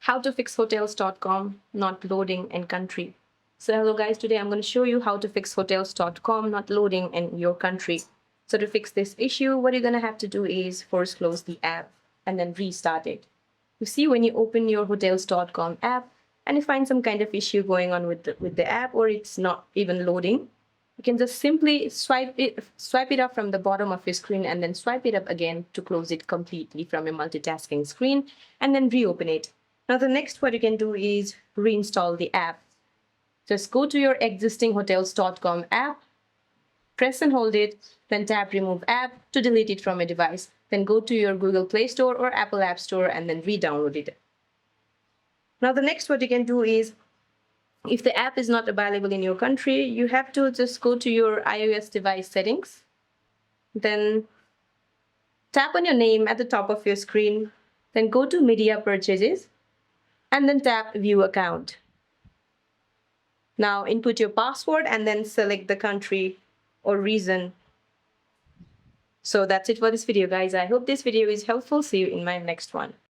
How to fix hotels.com not loading in country. So hello guys, today I'm going to show you how to fix hotels.com not loading in your country. So to fix this issue, what you're going to have to do is first close the app and then restart it. You see, when you open your hotels.com app and you find some kind of issue going on with the app, or it's not even loading, you can just simply swipe it up from the bottom of your screen and then swipe it up again to close it completely from your multitasking screen and then reopen it. Now the next what you can do is reinstall the app. Just go to your existing hotels.com app, press and hold it, then tap remove app to delete it from your device. Then go to your Google Play Store or Apple App Store and then re-download it. Now the next what you can do is, if the app is not available in your country, you have to just go to your iOS device settings. Then tap on your name at the top of your screen. Then go to media purchases and then tap view account. Now input your password and then select the country or region. So that's it for this video, guys. I hope this video is helpful. See you in my next one.